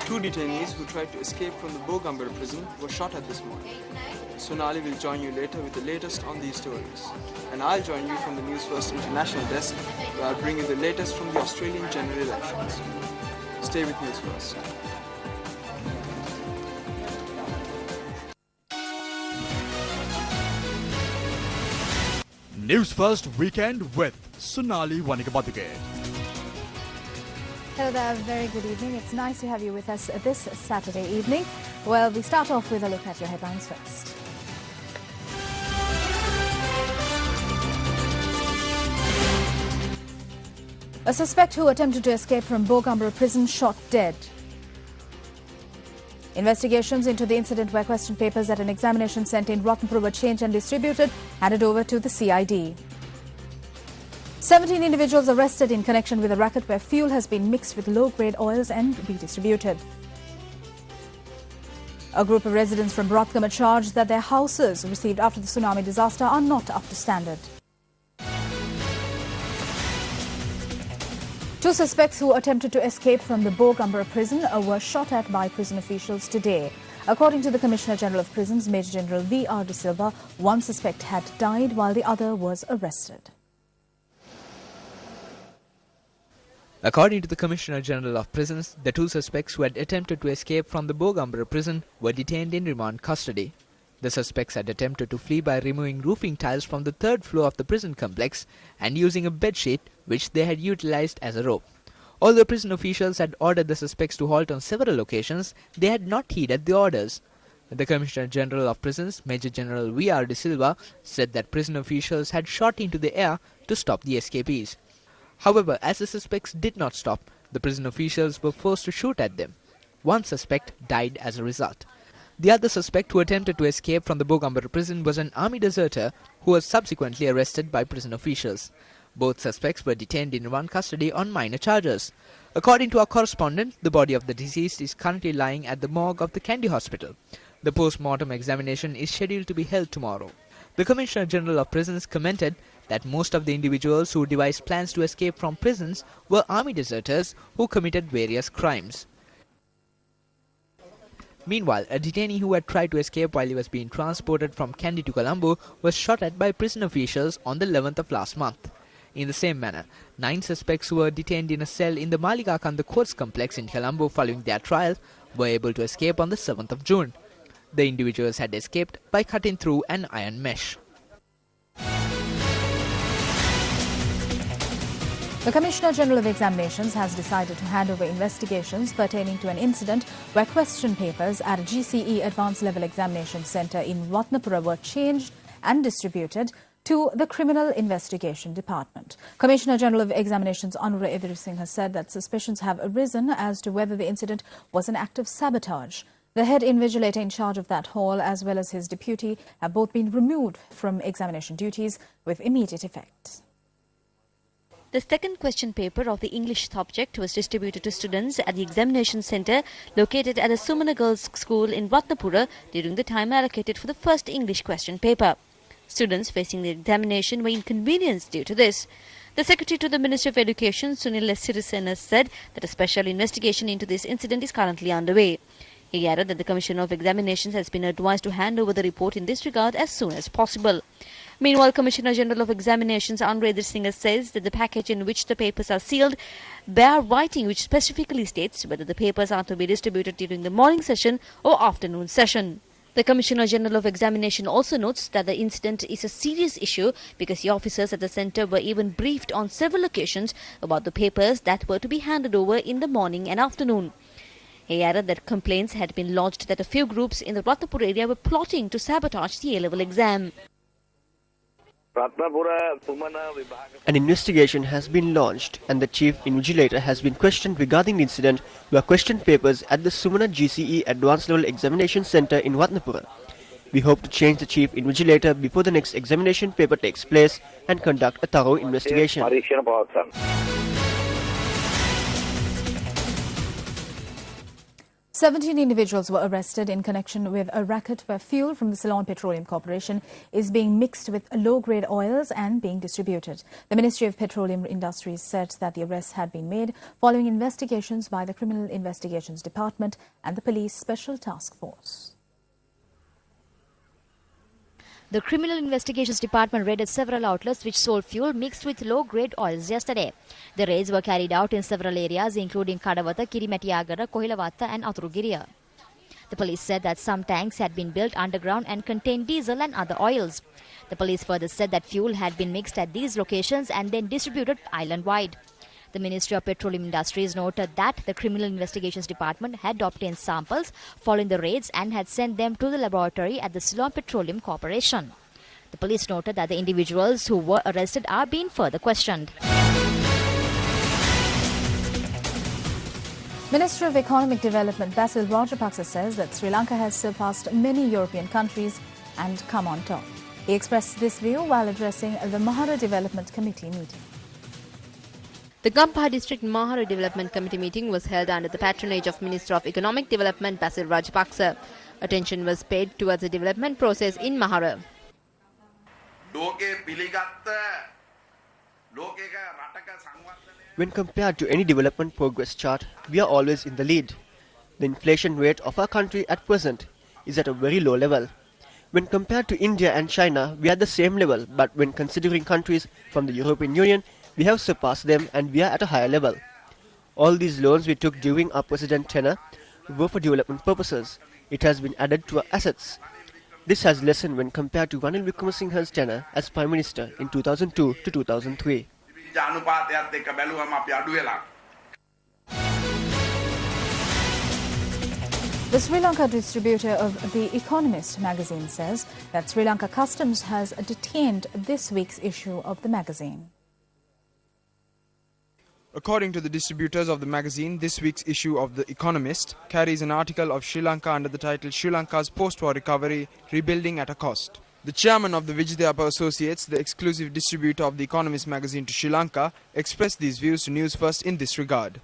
Two detainees who tried to escape from the Bogambara prison were shot at this morning. Sonali will join you later with the latest on these stories. And I'll join you from the News First International Desk, where I'll bring you the latest from the Australian general elections. Stay with News First. News First Weekend with Sonali Wanikabadige. Hello there, very good evening. It's nice to have you with us this Saturday evening. Well, we start off with a look at your headlines first. A suspect who attempted to escape from Bogambara prison shot dead. Investigations into the incident where question papers at an examination centre in Ratnapura were changed and distributed, handed over to the CID. 17 individuals arrested in connection with a racket where fuel has been mixed with low-grade oils and redistributed. A group of residents from Ratnapura charged that their houses received after the tsunami disaster are not up to standard. Two suspects who attempted to escape from the Bogambara prison were shot at by prison officials today. According to the Commissioner General of Prisons, Major General V.R. De Silva, one suspect had died while the other was arrested. According to the Commissioner General of Prisons, the two suspects who had attempted to escape from the Bogambara prison were detained in remand custody. The suspects had attempted to flee by removing roofing tiles from the third floor of the prison complex and using a bedsheet which they had utilized as a rope. Although prison officials had ordered the suspects to halt on several occasions, they had not heeded the orders. The Commissioner General of Prisons, Major General V.R. De Silva, said that prison officials had shot into the air to stop the escapees. However, as the suspects did not stop, the prison officials were forced to shoot at them. One suspect died as a result. The other suspect who attempted to escape from the Bogambara prison was an army deserter who was subsequently arrested by prison officials. Both suspects were detained in remand custody on minor charges. According to our correspondent, the body of the deceased is currently lying at the morgue of the Kandy Hospital. The post-mortem examination is scheduled to be held tomorrow. The Commissioner General of Prisons commented that most of the individuals who devised plans to escape from prisons were army deserters who committed various crimes. Meanwhile, a detainee who had tried to escape while he was being transported from Kandy to Colombo was shot at by prison officials on the 11th of last month. In the same manner, 9 suspects who were detained in a cell in the Maligakanda Courts complex in Colombo following their trial were able to escape on the 7th of June. The individuals had escaped by cutting through an iron mesh. The Commissioner General of Examinations has decided to hand over investigations pertaining to an incident where question papers at a GCE Advanced Level Examination Centre in Ratnapura were changed and distributed to the Criminal Investigation Department. Commissioner General of Examinations Anura Idris Singh has said that suspicions have arisen as to whether the incident was an act of sabotage. The head invigilator in charge of that hall as well as his deputy have both been removed from examination duties with immediate effect. The second question paper of the English subject was distributed to students at the examination centre located at the Sumana Girls' School in Ratnapura during the time allocated for the first English question paper. Students facing the examination were inconvenienced due to this. The Secretary to the Ministry of Education, Sunil Sirisena, said that a special investigation into this incident is currently underway. He added that the Commissioner of Examinations has been advised to hand over the report in this regard as soon as possible. Meanwhile, Commissioner General of Examinations Anura Idris Singh says that the package in which the papers are sealed bear writing which specifically states whether the papers are to be distributed during the morning session or afternoon session. The Commissioner General of Examination also notes that the incident is a serious issue because the officers at the centre were even briefed on several occasions about the papers that were to be handed over in the morning and afternoon. He added that complaints had been lodged that a few groups in the Ratnapura area were plotting to sabotage the A-level exam. An investigation has been launched and the Chief Invigilator has been questioned regarding the incident where question papers at the Sumana GCE Advanced Level Examination Centre in Ratnapura. We hope to change the Chief Invigilator before the next examination paper takes place and conduct a thorough investigation. 17 individuals were arrested in connection with a racket where fuel from the Ceylon Petroleum Corporation is being mixed with low-grade oils and being distributed. The Ministry of Petroleum Industries said that the arrests had been made following investigations by the Criminal Investigations Department and the Police Special Task Force. The Criminal Investigations Department raided several outlets which sold fuel mixed with low-grade oils yesterday. The raids were carried out in several areas including Kadawata, Kirimatiyagara, Kohilawatha and Aturugiriya. The police said that some tanks had been built underground and contained diesel and other oils. The police further said that fuel had been mixed at these locations and then distributed island-wide. The Ministry of Petroleum Industries noted that the Criminal Investigations Department had obtained samples following the raids and had sent them to the laboratory at the Ceylon Petroleum Corporation. The police noted that the individuals who were arrested are being further questioned. Minister of Economic Development Basil Rajapaksa says that Sri Lanka has surpassed many European countries and come on top. He expressed this view while addressing the Mahara Development Committee meeting. The Gampaha District Mahara Development Committee meeting was held under the patronage of Minister of Economic Development Basil Rajapaksa. Attention was paid towards the development process in Mahara. When compared to any development progress chart, we are always in the lead. The inflation rate of our country at present is at a very low level. When compared to India and China, we are at the same level, but when considering countries from the European Union, we have surpassed them and we are at a higher level. All these loans we took during our president tenure were for development purposes. It has been added to our assets. This has lessened when compared to Ranil Wickremesinghe's tenure as Prime Minister in 2002 to 2003. The Sri Lanka distributor of The Economist magazine says that Sri Lanka Customs has detained this week's issue of the magazine. According to the distributors of the magazine, this week's issue of The Economist carries an article of Sri Lanka under the title Sri Lanka's Post-War Recovery, Rebuilding at a Cost. The chairman of the Vijayapa Associates, the exclusive distributor of The Economist magazine to Sri Lanka, expressed these views to News First in this regard.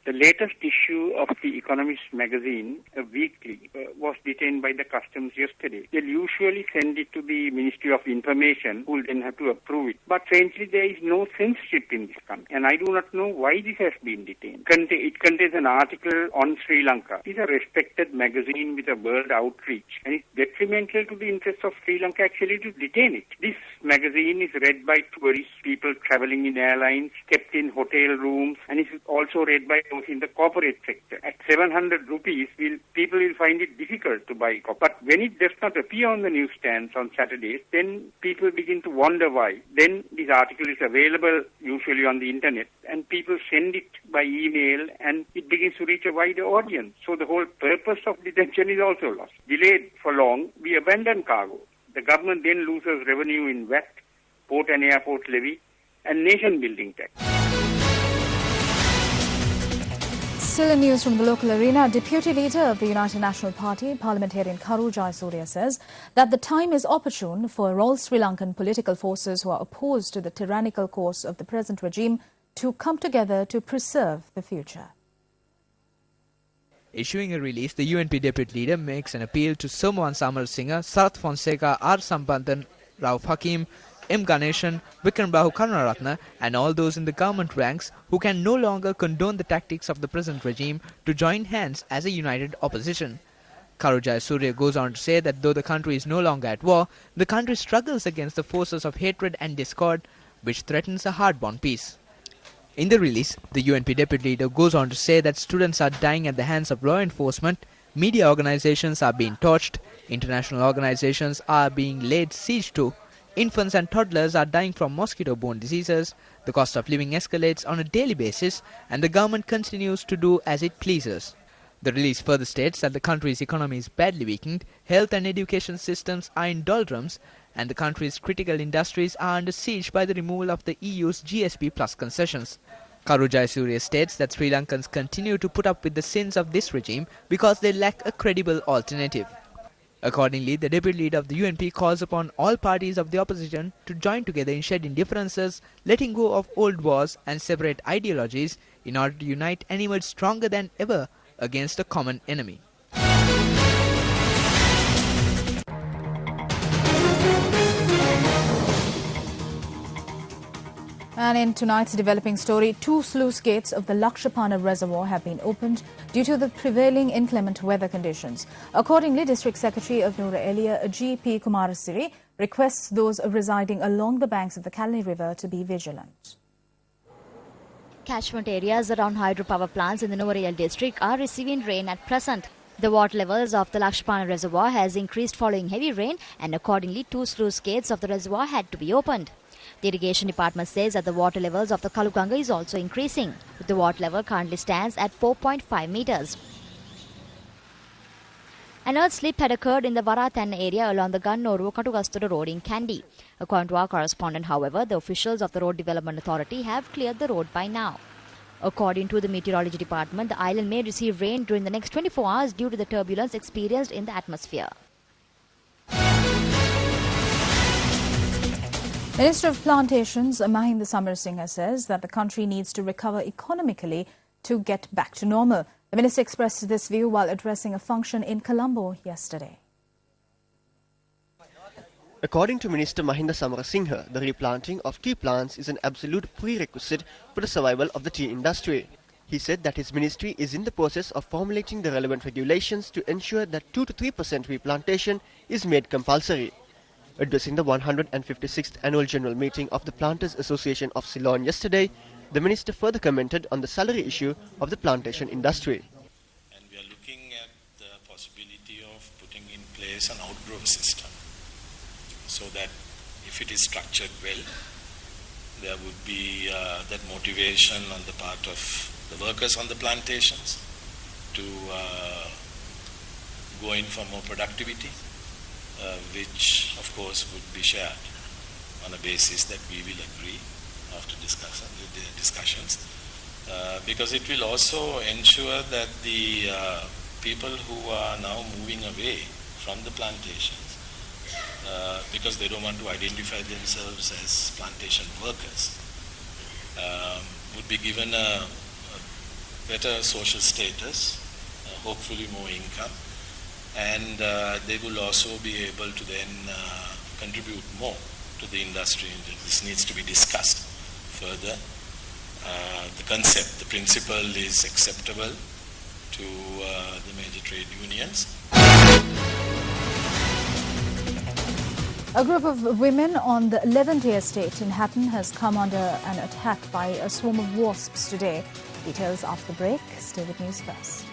The latest issue of The Economist magazine, a weekly, was detained by the customs yesterday. They'll usually send it to the Ministry of Information, who will then have to approve it. But strangely, there is no censorship in this country, and I do not know why this has been detained. It contains an article on Sri Lanka. It is a respected magazine with a world outreach, and it's detrimental to the interests of Sri Lanka actually to detain it. This magazine is read by tourists, people traveling in airlines, kept in hotel rooms, and it is also read by those in the corporate sector. At 700 rupees, people will find it difficult to buy copy. But when it does not appear on the newsstands on Saturdays, then people begin to wonder why. Then this article is available usually on the internet, and people send it by email, and it begins to reach a wider audience. So the whole purpose of detention is also lost. Delayed for long, we abandon cargo. The government then loses revenue in VAT, port and airport levy, and nation building tax. Still in news from the local arena, Deputy Leader of the United National Party, Parliamentarian Karu Jayasuriya says that the time is opportune for all Sri Lankan political forces who are opposed to the tyrannical course of the present regime to come together to preserve the future. Issuing a release, the UNP Deputy Leader makes an appeal to Somovan Samarasinghe, Sarath Fonseca, R. Sampanthan, Rauf Hakim, M. Ganeshan, Vikram Bahu Karunaratne and all those in the government ranks who can no longer condone the tactics of the present regime to join hands as a united opposition. Karu Jayasuriya goes on to say that though the country is no longer at war, the country struggles against the forces of hatred and discord which threatens a hard-won peace. In the release, the UNP Deputy Leader goes on to say that students are dying at the hands of law enforcement, media organizations are being torched, international organizations are being laid siege to, infants and toddlers are dying from mosquito-borne diseases, the cost of living escalates on a daily basis, and the government continues to do as it pleases. The release further states that the country's economy is badly weakened, health and education systems are in doldrums, and the country's critical industries are under siege by the removal of the EU's GSP Plus concessions. Karu Jayasuriya states that Sri Lankans continue to put up with the sins of this regime because they lack a credible alternative. Accordingly, the Deputy Leader of the UNP calls upon all parties of the opposition to join together in shedding differences, letting go of old wars and separate ideologies in order to unite and emerge stronger than ever against a common enemy. And in tonight's developing story, 2 sluice gates of the Lakshapana Reservoir have been opened due to the prevailing inclement weather conditions. Accordingly, District Secretary of Noor Elia, G.P. Kumarasiri, requests those residing along the banks of the Kalni River to be vigilant. Catchment areas around hydropower plants in the Noor Elia district are receiving rain at present. The water levels of the Lakshapana Reservoir has increased following heavy rain, and accordingly 2 sluice gates of the reservoir had to be opened. The irrigation department says that the water levels of the Kaluganga is also increasing. The water level currently stands at 4.5 meters. An earth slip had occurred in the Varathan area along the Gannoru-Katugastura road in Kandy. According to our correspondent, however, the officials of the Road Development Authority have cleared the road by now. According to the meteorology department, the island may receive rain during the next 24 hours due to the turbulence experienced in the atmosphere. Minister of Plantations, Mahinda Samarsinghe, says that the country needs to recover economically to get back to normal. The minister expressed this view while addressing a function in Colombo yesterday. According to Minister Mahinda Samarsinghe, the replanting of tea plants is an absolute prerequisite for the survival of the tea industry. He said that his ministry is in the process of formulating the relevant regulations to ensure that 2 to 3% replantation is made compulsory. Addressing the 156th Annual General Meeting of the Planters Association of Ceylon yesterday, the minister further commented on the salary issue of the plantation industry. And we are looking at the possibility of putting in place an outgrowth system so that if it is structured well, there would be that motivation on the part of the workers on the plantations to go in for more productivity. Which of course would be shared on a basis that we will agree after discussions, because it will also ensure that the people who are now moving away from the plantations, because they don't want to identify themselves as plantation workers, would be given a better social status, hopefully more income, and they will also be able to then contribute more to the industry. This needs to be discussed further. The concept, the principle is acceptable to the major trade unions. A group of women on the 11th estate in Hatton has come under an attack by a swarm of wasps today. Details after the break. Stay with News First.